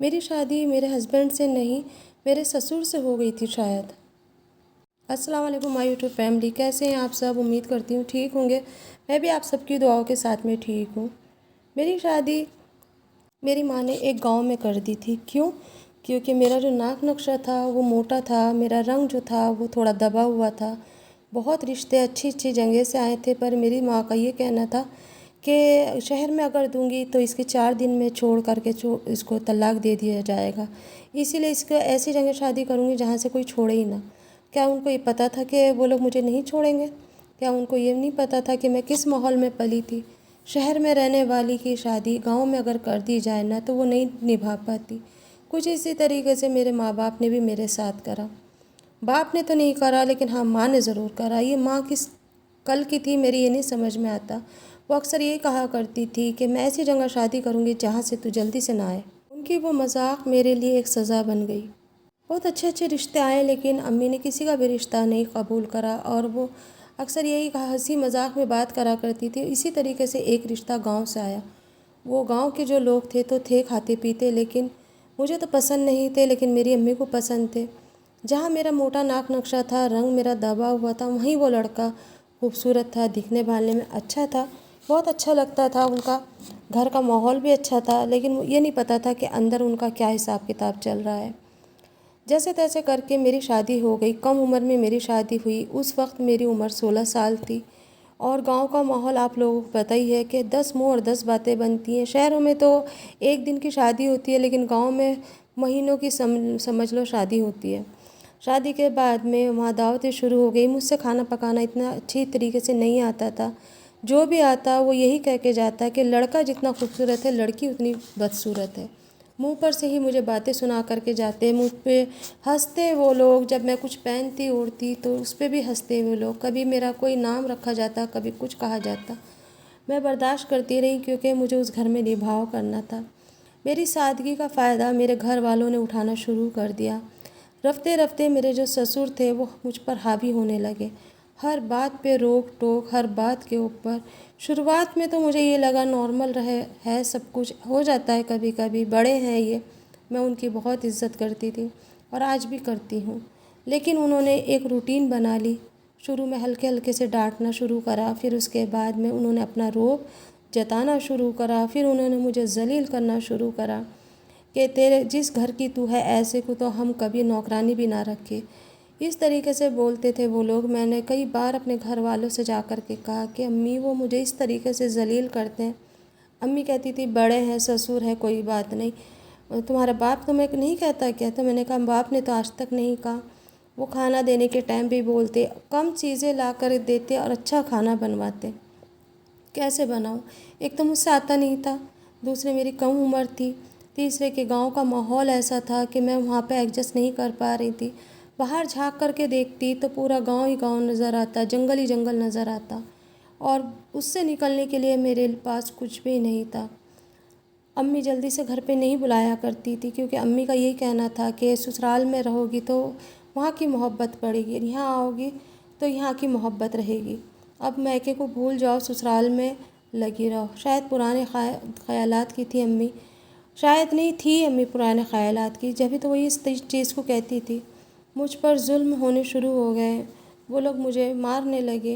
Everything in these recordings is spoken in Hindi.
मेरी शादी मेरे हस्बैंड से नहीं, मेरे ससुर से हो गई थी शायद। अस्सलाम वालेकुम माय यूट्यूब फैमिली, कैसे हैं आप सब? उम्मीद करती हूँ ठीक होंगे। मैं भी आप सबकी दुआओं के साथ में ठीक हूँ। मेरी शादी मेरी माँ ने एक गांव में कर दी थी। क्यों? क्योंकि मेरा जो नाक नक्शा था वो मोटा था, मेरा रंग जो था वो थोड़ा दबा हुआ था। बहुत रिश्ते अच्छी अच्छी जगह से आए थे, पर मेरी माँ का ये कहना था कि शहर में अगर दूंगी तो इसके 4 दिन में छोड़ करके इसको तलाक दे दिया जाएगा, इसीलिए इसको ऐसी जगह शादी करूँगी जहाँ से कोई छोड़े ही ना। क्या उनको ये पता था कि वो लोग मुझे नहीं छोड़ेंगे? क्या उनको ये नहीं पता था कि मैं किस माहौल में पली थी? शहर में रहने वाली की शादी गांव में अगर कर दी जाए ना तो वो नहीं निभा पाती। कुछ इसी तरीके से मेरे माँ बाप ने भी मेरे साथ करा। बाप ने तो नहीं करा, लेकिन हाँ माँ ने ज़रूर करा। ये माँ किस कल की थी मेरी ये नहीं समझ में आता। वो अक्सर यही कहा करती थी कि मैं ऐसी जगह शादी करूँगी जहाँ से तू जल्दी से ना आए। उनकी वो मजाक मेरे लिए एक सज़ा बन गई। बहुत अच्छे अच्छे रिश्ते आए, लेकिन अम्मी ने किसी का भी रिश्ता नहीं कबूल करा, और वो अक्सर यही कहा, हंसी मजाक में बात करा करती थी। इसी तरीके से एक रिश्ता गांव से आया। वो गांव के जो लोग थे तो थे खाते पीते, लेकिन मुझे तो पसंद नहीं थे, लेकिन मेरी अम्मी को पसंद थे। जहाँ मेरा मोटा नाक नक्शा था, रंग मेरा दबा हुआ था, वहीं वो लड़का खूबसूरत था, दिखने भालने में अच्छा था, बहुत अच्छा लगता था। उनका घर का माहौल भी अच्छा था, लेकिन ये नहीं पता था कि अंदर उनका क्या हिसाब किताब चल रहा है। जैसे तैसे करके मेरी शादी हो गई। कम उम्र में मेरी शादी हुई। उस वक्त मेरी उम्र 16 साल थी। और गांव का माहौल आप लोगों को पता ही है कि 10 मुँह और 10 बातें बनती हैं। शहरों में तो एक दिन की शादी होती है, लेकिन गांव में महीनों की समझ लो शादी होती है। शादी के बाद में वहाँ दावतें शुरू हो गई। मुझसे खाना पकाना इतना अच्छी तरीके से नहीं आता था। जो भी आता वो यही कह के जाता कि लड़का जितना खूबसूरत है लड़की उतनी बदसूरत है। मुंह पर से ही मुझे बातें सुना करके जाते। मुझ पे हंसते वो लोग। जब मैं कुछ पहनती ओढ़ती तो उस पर भी हंसते वो लोग। कभी मेरा कोई नाम रखा जाता, कभी कुछ कहा जाता। मैं बर्दाश्त करती रही, क्योंकि मुझे उस घर में निभाव करना था। मेरी सादगी का फ़ायदा मेरे घर वालों ने उठाना शुरू कर दिया। रफ्ते रफ्ते मेरे जो ससुर थे वो मुझ पर हावी होने लगे। हर बात पे रोक टोक, हर बात के ऊपर। शुरुआत में तो मुझे ये लगा नॉर्मल रहे है, सब कुछ हो जाता है कभी कभी, बड़े हैं ये। मैं उनकी बहुत इज़्ज़त करती थी और आज भी करती हूँ। लेकिन उन्होंने एक रूटीन बना ली। शुरू में हल्के हल्के से डांटना शुरू करा, फिर उसके बाद में उन्होंने अपना रोब जताना शुरू करा। फिर उन्होंने मुझे जलील करना शुरू करा कि तेरे जिस घर की तू है ऐसे को तो हम कभी नौकरानी भी ना रखे। इस तरीके से बोलते थे वो लोग। मैंने कई बार अपने घर वालों से जा कर के कहा कि अम्मी वो मुझे इस तरीके से जलील करते हैं। अम्मी कहती थी बड़े हैं, ससुर है, कोई बात नहीं, तुम्हारा बाप तुम्हें नहीं कहता क्या? तो मैंने कहा बाप ने तो आज तक नहीं कहा। वो खाना देने के टाइम भी बोलते, कम चीज़ें ला कर देते और अच्छा खाना बनवाते। कैसे बनाऊँ? एक तो मुझसे आता नहीं था, दूसरे मेरी कम उम्र थी, तीसरे के गांव का माहौल ऐसा था कि मैं वहाँ पे एडजस्ट नहीं कर पा रही थी। बाहर झांक करके देखती तो पूरा गांव ही गांव नज़र आता, जंगल ही जंगल नज़र आता, और उससे निकलने के लिए मेरे पास कुछ भी नहीं था। अम्मी जल्दी से घर पे नहीं बुलाया करती थी, क्योंकि अम्मी का यही कहना था कि ससुराल में रहोगी तो वहाँ की मोहब्बत बढ़ेगी, यहाँ आओगी तो यहाँ की मोहब्बत रहेगी। अब मैके को भूल जाओ, ससुराल में लगी रहो। शायद पुराने ख़यालात की थी अम्मी, शायद नहीं थी अम्मी पुराने ख़यालात की, जब भी तो वही इस चीज़ को कहती थी। मुझ पर जुल्म होने शुरू हो गए। वो लोग मुझे मारने लगे।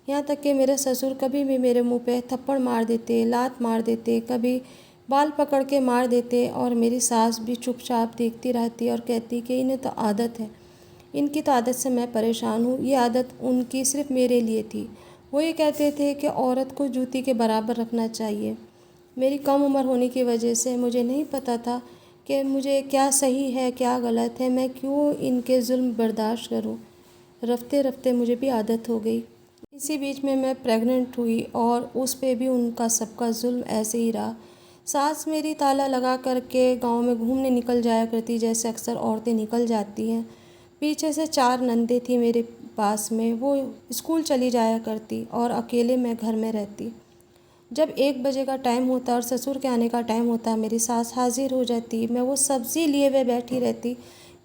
यहाँ तक कि मेरे ससुर कभी भी मेरे मुंह पे थप्पड़ मार देते, लात मार देते, कभी बाल पकड़ के मार देते। और मेरी सास भी चुपचाप देखती रहती और कहती कि इन्हें तो आदत है, इनकी तो आदत से मैं परेशान हूँ। ये आदत उनकी सिर्फ मेरे लिए थी। वो ये कहते थे कि औरत को जूती के बराबर रखना चाहिए। मेरी कम उम्र होने की वजह से मुझे नहीं पता था कि मुझे क्या सही है क्या गलत है, मैं क्यों इनके जुल्म बर्दाश्त करूँ। रफ्ते रफ्ते मुझे भी आदत हो गई। इसी बीच में मैं प्रेग्नेंट हुई, और उस पे भी उनका सबका जुल्म ऐसे ही रहा। सास मेरी ताला लगा करके गांव में घूमने निकल जाया करती, जैसे अक्सर औरतें निकल जाती हैं। पीछे से 4 नंदे थी मेरे पास में, वो स्कूल चली जाया करती और अकेले मैं घर में रहती। जब 1 बजे का टाइम होता और ससुर के आने का टाइम होता, मेरी सास हाजिर हो जाती। मैं वो सब्ज़ी लिए हुए बैठी रहती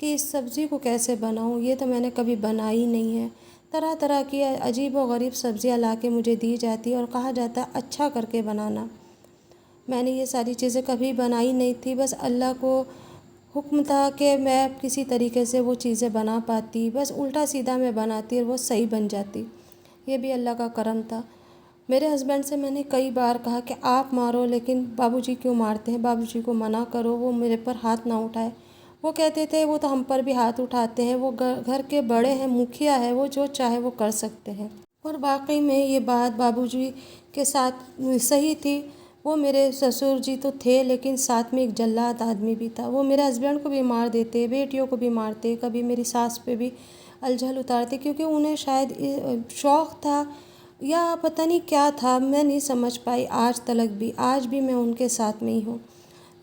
कि इस सब्ज़ी को कैसे बनाऊँ, ये तो मैंने कभी बनाई नहीं है। तरह तरह की अजीब व गरीब सब्ज़ियाँ ला के मुझे दी जाती है और कहा जाता है अच्छा करके बनाना। मैंने ये सारी चीज़ें कभी बनाई नहीं थी, बस अल्लाह को हुक्म था कि मैं किसी तरीके से वो चीज़ें बना पाती, बस उल्टा सीधा मैं बनाती और वो सही बन जाती। ये भी अल्लाह का करम था। मेरे हस्बैंड से मैंने कई बार कहा कि आप मारो, लेकिन बाबूजी क्यों मारते हैं, बाबूजी को मना करो, वो मेरे पर हाथ ना उठाए। वो कहते थे वो तो हम पर भी हाथ उठाते हैं, वो घर के बड़े हैं, मुखिया है, वो जो चाहे वो कर सकते हैं। और वाकई में ये बात बाबूजी के साथ सही थी। वो मेरे ससुर जी तो थे, लेकिन साथ में एक जल्लाद आदमी भी था। वो मेरे हस्बैंड को भी मार देते, बेटियों को भी मारते, कभी मेरी सास पे भी अलझल उतारते, क्योंकि उन्हें शायद शौक़ था या पता नहीं क्या था, मैं नहीं समझ पाई आज तलक भी। आज भी मैं उनके साथ में ही हूँ,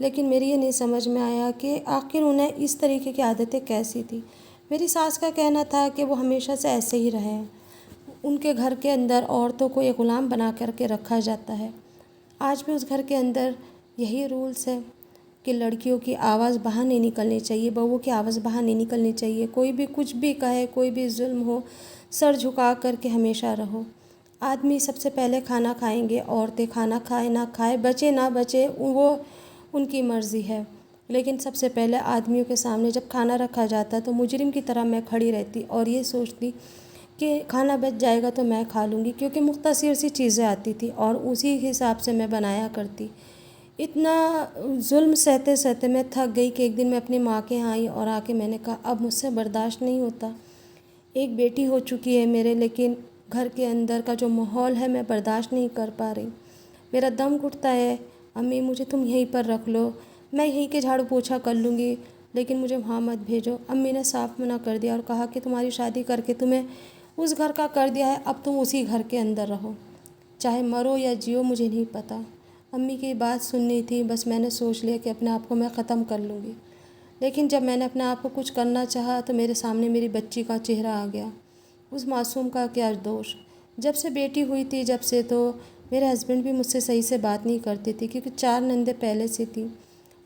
लेकिन मेरी ये नहीं समझ में आया कि आखिर उन्हें इस तरीके की आदतें कैसी थी। मेरी सास का कहना था कि वो हमेशा से ऐसे ही रहे हैं। उनके घर के अंदर औरतों को एक ग़ुलाम बना करके रखा जाता है। आज भी उस घर के अंदर यही रूल्स है कि लड़कियों की आवाज़ बाहर नहीं निकलनी चाहिए, बहुओं की आवाज़ बाहर नहीं निकलनी चाहिए। कोई भी कुछ भी कहे, कोई भी जुल्म हो, सर झुका करके हमेशा रहो। आदमी सबसे पहले खाना खाएंगे, औरतें खाना खाए ना खाए, बचे ना बचे, वो उनकी मर्ज़ी है। लेकिन सबसे पहले आदमियों के सामने जब खाना रखा जाता तो मुजरिम की तरह मैं खड़ी रहती और ये सोचती कि खाना बच जाएगा तो मैं खा लूँगी, क्योंकि मुख्तसर सी चीज़ें आती थी और उसी हिसाब से मैं बनाया करती। इतना जुल्म सहते सहते मैं थक गई कि एक दिन मैं अपनी माँ के यहाँ आई और आके मैंने कहा अब मुझसे बर्दाश्त नहीं होता। एक बेटी हो चुकी है मेरे, लेकिन घर के अंदर का जो माहौल है मैं बर्दाश्त नहीं कर पा रही। मेरा दम घुटता है। अम्मी मुझे तुम यहीं पर रख लो, मैं यहीं के झाड़ू पोछा कर लूँगी, लेकिन मुझे वहाँ मत भेजो। अम्मी ने साफ मना कर दिया और कहा कि तुम्हारी शादी करके तुम्हें उस घर का कर दिया है, अब तुम उसी घर के अंदर रहो, चाहे मरो या जियो मुझे नहीं पता। अम्मी की बात सुननी थी, बस मैंने सोच लिया कि अपने आप को मैं ख़त्म कर लूँगी। लेकिन जब मैंने अपने आप को कुछ करना चाहा तो मेरे सामने मेरी बच्ची का चेहरा आ गया। उस मासूम का क्या दोष। जब से बेटी हुई थी जब से तो मेरे हस्बैंड भी मुझसे सही से बात नहीं करते थे, क्योंकि 4 नंदे पहले से थी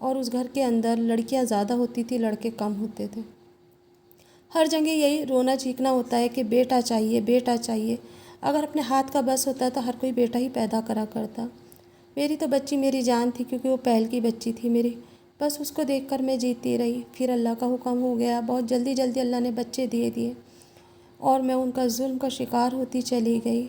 और उस घर के अंदर लड़कियां ज़्यादा होती थी, लड़के कम होते थे। हर जगह यही रोना चीखना होता है कि बेटा चाहिए, बेटा चाहिए। अगर अपने हाथ का बस होता तो हर कोई बेटा ही पैदा करा करता। मेरी तो बच्ची मेरी जान थी, क्योंकि वो पहल की बच्ची थी मेरी। बस उसको देखकर मैं जीती रही। फिर अल्लाह का हुक्म हो गया, बहुत जल्दी जल्दी अल्लाह ने बच्चे दे दिए और मैं उनका जुल्म का शिकार होती चली गई।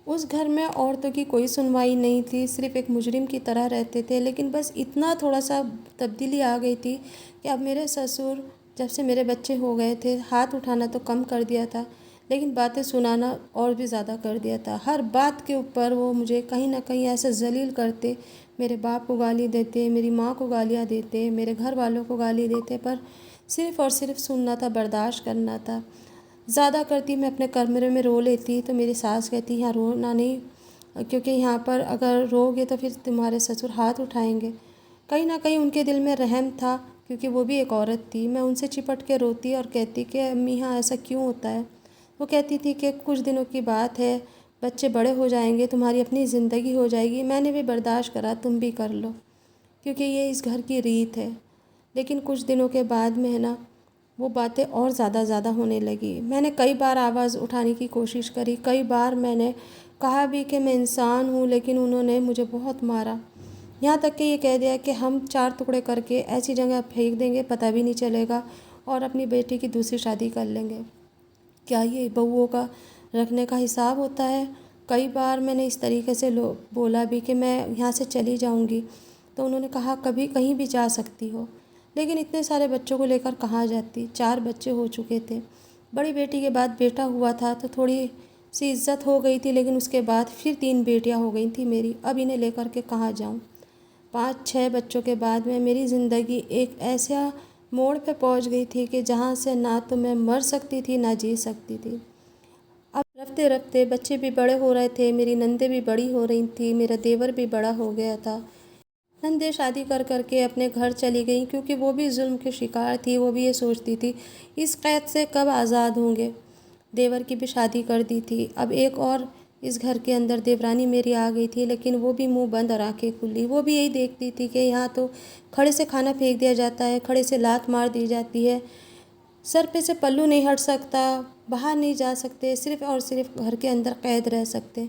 उस घर में औरतों की कोई सुनवाई नहीं थी, सिर्फ़ एक मुजरिम की तरह रहते थे। लेकिन बस इतना थोड़ा सा तब्दीली आ गई थी कि अब मेरे ससुर जब से मेरे बच्चे हो गए थे, हाथ उठाना तो कम कर दिया था, लेकिन बातें सुनाना और भी ज़्यादा कर दिया था। हर बात के ऊपर वो मुझे कहीं ना कहीं ऐसे ज़लील करते। मेरे बाप को गाली देते, मेरी माँ को गालियाँ देते, मेरे घर वालों को गाली देते, पर सिर्फ़ और सिर्फ सुनना था, बर्दाश्त करना था। ज़्यादा करती मैं अपने कमरे में रो लेती तो मेरी सास कहती यहाँ रोना नहीं, क्योंकि यहाँ पर अगर रोगे तो फिर तुम्हारे ससुर हाथ उठाएंगे। कहीं ना कहीं उनके दिल में रहम था, क्योंकि वो भी एक औरत थी। मैं उनसे चिपट के रोती और कहती कि अम्मी हाँ ऐसा क्यों होता है। वो कहती थी कि कुछ दिनों की बात है, बच्चे बड़े हो जाएंगे, तुम्हारी अपनी ज़िंदगी हो जाएगी। मैंने भी बर्दाश्त करा, तुम भी कर लो, क्योंकि ये इस घर की रीत है। लेकिन कुछ दिनों के बाद में है ना, वो बातें और ज़्यादा होने लगी। मैंने कई बार आवाज़ उठाने की कोशिश करी, कई बार मैंने कहा भी कि मैं इंसान हूँ, लेकिन उन्होंने मुझे बहुत मारा। यहाँ तक कि ये कह दिया कि हम 4 टुकड़े करके ऐसी जगह फेंक देंगे, पता भी नहीं चलेगा, और अपनी बेटी की दूसरी शादी कर लेंगे। क्या ये बहुओं का रखने का हिसाब होता है? कई बार मैंने इस तरीके से बोला भी कि मैं यहाँ से चली जाऊँगी, तो उन्होंने कहा कभी कहीं भी जा सकती हो। लेकिन इतने सारे बच्चों को लेकर कहाँ जाती। 4 बच्चे हो चुके थे। बड़ी बेटी के बाद बेटा हुआ था तो थोड़ी सी इज्जत हो गई थी, लेकिन उसके बाद फिर 3 बेटियां हो गई थी मेरी। अब इन्हें लेकर के कहाँ जाऊँ। 5-6 बच्चों के बाद में मेरी ज़िंदगी एक ऐसा मोड़ पे पहुंच गई थी कि जहाँ से ना तो मैं मर सकती थी ना जी सकती थी। अब रफ्ते रफ्ते बच्चे भी बड़े हो रहे थे, मेरी नंदे भी बड़ी हो रही थी, मेरा देवर भी बड़ा हो गया था। नंदे शादी कर करके अपने घर चली गई, क्योंकि वो भी जुल्म के शिकार थी। वो भी ये सोचती थी इस कैद से कब आज़ाद होंगे। देवर की भी शादी कर दी थी। अब एक और इस घर के अंदर देवरानी मेरी आ गई थी, लेकिन वो भी मुंह बंद और आंखें खुली। वो भी यही देखती थी कि यहाँ तो खड़े से खाना फेंक दिया जाता है, खड़े से लात मार दी जाती है, सर पे से पल्लू नहीं हट सकता, बाहर नहीं जा सकते, सिर्फ़ और सिर्फ घर के अंदर कैद रह सकते।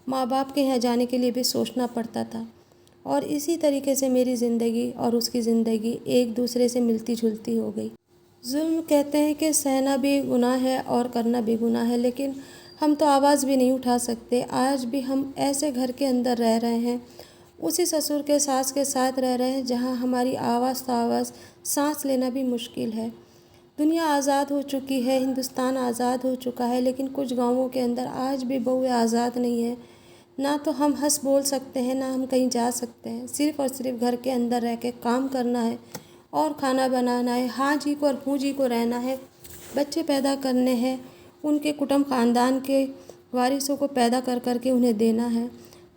माँ बाप के यहाँ जाने के लिए भी सोचना पड़ता था। और इसी तरीके से मेरी ज़िंदगी और उसकी ज़िंदगी एक दूसरे से मिलती जुलती हो गई। जुल्म कहते हैं कि सहना भी गुनाह है और करना भी गुनाह है, लेकिन हम तो आवाज़ भी नहीं उठा सकते। आज भी हम ऐसे घर के अंदर रह रहे हैं, उसी ससुर के सास के साथ रह रहे हैं जहाँ हमारी आवाज़ तो आवाज़, सांस लेना भी मुश्किल है। दुनिया आज़ाद हो चुकी है, हिंदुस्तान आज़ाद हो चुका है, लेकिन कुछ गाँवों के अंदर आज भी बहुएं आज़ाद नहीं है। ना तो हम हंस बोल सकते हैं, ना हम कहीं जा सकते हैं। सिर्फ़ और सिर्फ घर के अंदर रह के काम करना है और खाना बनाना है, हाँ जी को और हूँ जी को रहना है, बच्चे पैदा करने हैं, उनके कुटुंब ख़ानदान के वारिसों को पैदा कर कर के उन्हें देना है।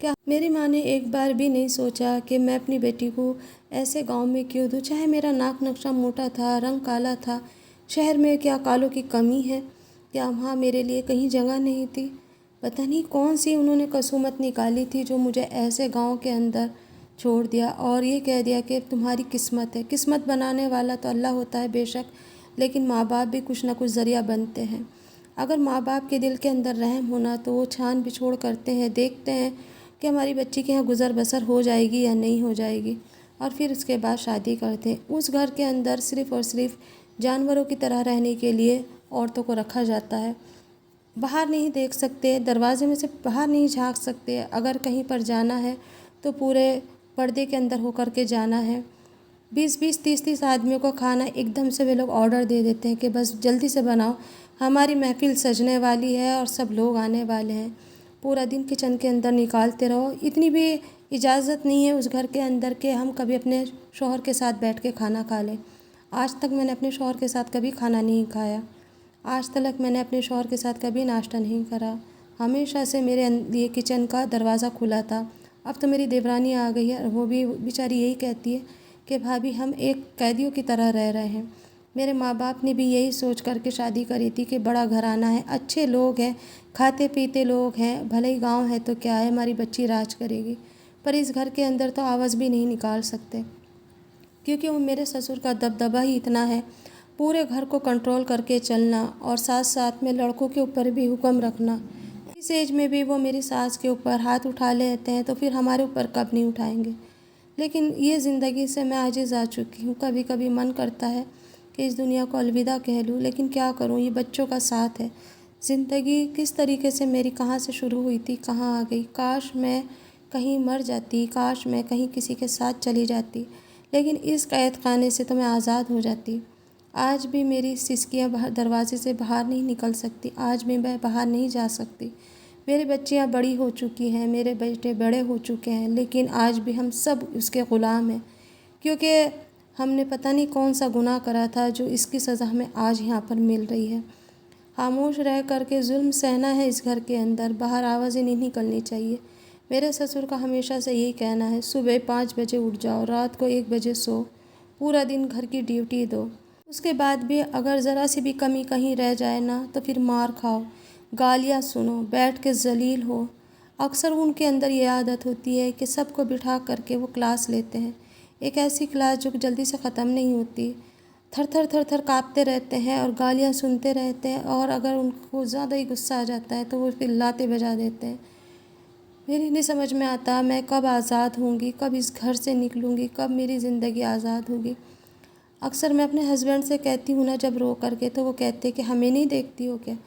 क्या मेरी माँ ने एक बार भी नहीं सोचा कि मैं अपनी बेटी को ऐसे गांव में क्यों दूँ? चाहे मेरा नाक नक्शा मोटा था, रंग काला था, शहर में क्या कालों की कमी है? क्या वहाँ मेरे लिए कहीं जगह नहीं थी? पता नहीं कौन सी उन्होंने कसूमत निकाली थी जो मुझे ऐसे गांव के अंदर छोड़ दिया और ये कह दिया कि तुम्हारी किस्मत है। किस्मत बनाने वाला तो अल्लाह होता है बेशक, लेकिन माँ बाप भी कुछ ना कुछ ज़रिया बनते हैं। अगर माँ बाप के दिल के अंदर रहम होना तो वो छान बिछोड़ करते हैं, देखते हैं कि हमारी बच्ची के यहाँ गुज़र बसर हो जाएगी या नहीं हो जाएगी, और फिर उसके बाद शादी करते हैं। उस घर के अंदर सिर्फ़ और सिर्फ जानवरों की तरह रहने के लिए औरतों को रखा जाता है। बाहर नहीं देख सकते, दरवाजे में से बाहर नहीं झांक सकते। अगर कहीं पर जाना है तो पूरे पर्दे के अंदर होकर के जाना है। 20-20, 30-30 आदमियों का खाना एकदम से वे लोग ऑर्डर दे देते हैं कि बस जल्दी से बनाओ, हमारी महफ़िल सजने वाली है और सब लोग आने वाले हैं। पूरा दिन किचन के अंदर निकालते रहो। इतनी भी इजाज़त नहीं है उस घर के अंदर कि हम कभी अपने शौहर के साथ बैठ के खाना खा लें। आज तक मैंने अपने शौहर के साथ कभी खाना नहीं खाया। आज तक मैंने अपने शौहर के साथ कभी नाश्ता नहीं करा। हमेशा से मेरे लिए किचन का दरवाज़ा खुला था। अब तो मेरी देवरानी आ गई है, वो भी बेचारी यही कहती है कि भाभी हम एक कैदियों की तरह रह रहे हैं। मेरे माँ बाप ने भी यही सोच करके शादी करी थी कि बड़ा घराना है, अच्छे लोग हैं, खाते पीते लोग हैं, भले ही गाँव है तो क्या है, हमारी बच्ची राज करेगी। पर इस घर के अंदर तो आवाज़ भी नहीं निकाल सकते, क्योंकि वो मेरे ससुर का दबदबा ही इतना है, पूरे घर को कंट्रोल करके चलना और साथ साथ में लड़कों के ऊपर भी हुक्म रखना। इस एज में भी वो मेरी सास के ऊपर हाथ उठा लेते हैं, तो फिर हमारे ऊपर कब नहीं उठाएंगे। लेकिन ये ज़िंदगी से मैं आजिज़ आ चुकी हूँ। कभी कभी मन करता है कि इस दुनिया को अलविदा कह लूँ, लेकिन क्या करूँ, ये बच्चों का साथ है। ज़िंदगी किस तरीके से मेरी कहाँ से शुरू हुई थी, कहाँ आ गई। काश मैं कहीं मर जाती, काश मैं कहीं किसी के साथ चली जाती, लेकिन इस कैद खाने से तो मैं आज़ाद हो जाती। आज भी मेरी सिसकियाँ बाहर दरवाजे से बाहर नहीं निकल सकती, आज भी मैं बाहर नहीं जा सकती। मेरी बच्चियाँ बड़ी हो चुकी हैं, मेरे बेटे बड़े हो चुके हैं, लेकिन आज भी हम सब उसके ग़ुलाम हैं, क्योंकि हमने पता नहीं कौन सा गुनाह करा था जो इसकी सज़ा हमें आज यहाँ पर मिल रही है। खामोश रह कर के जुल्म सहना है इस घर के अंदर, बाहर आवाज़ें नहीं निकलनी चाहिए। मेरे ससुर का हमेशा से यही कहना है, सुबह 5 बजे उठ जाओ, रात को 1 बजे सो, पूरा दिन घर की ड्यूटी दो। उसके बाद भी अगर ज़रा सी भी कमी कहीं रह जाए ना, तो फिर मार खाओ, गालियाँ सुनो, बैठ के ज़लील हो। अक्सर उनके अंदर ये आदत होती है कि सबको बिठा करके वो क्लास लेते हैं, एक ऐसी क्लास जो जल्दी से ख़त्म नहीं होती। थर थर थर थर काँपते रहते हैं और गालियाँ सुनते रहते हैं, और अगर उनको ज़्यादा ही गुस्सा आ जाता है तो वो फिर लाते बजा देते हैं। मेरी नहीं समझ में आता मैं कब आज़ाद होंगी, कब इस घर से निकलूँगी, कब मेरी ज़िंदगी आज़ाद होगी। अक्सर मैं अपने हस्बैंड से कहती हूँ ना जब रो करके, तो वो कहते कि हमें नहीं देखती हो क्या,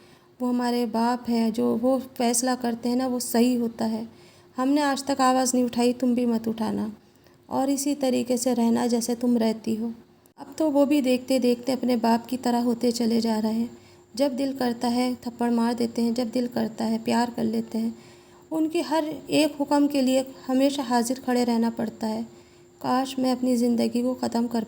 वो हमारे बाप हैं, जो वो फ़ैसला करते हैं ना वो सही होता है। हमने आज तक आवाज़ नहीं उठाई, तुम भी मत उठाना, और इसी तरीके से रहना जैसे तुम रहती हो। अब तो वो भी देखते देखते अपने बाप की तरह होते चले जा रहे हैं। जब दिल करता है थप्पड़ मार देते हैं, जब दिल करता है प्यार कर लेते हैं। उनके हर एक हुक्म के लिए हमेशा हाजिर खड़े रहना पड़ता है। काश मैं अपनी ज़िंदगी को ख़त्म कर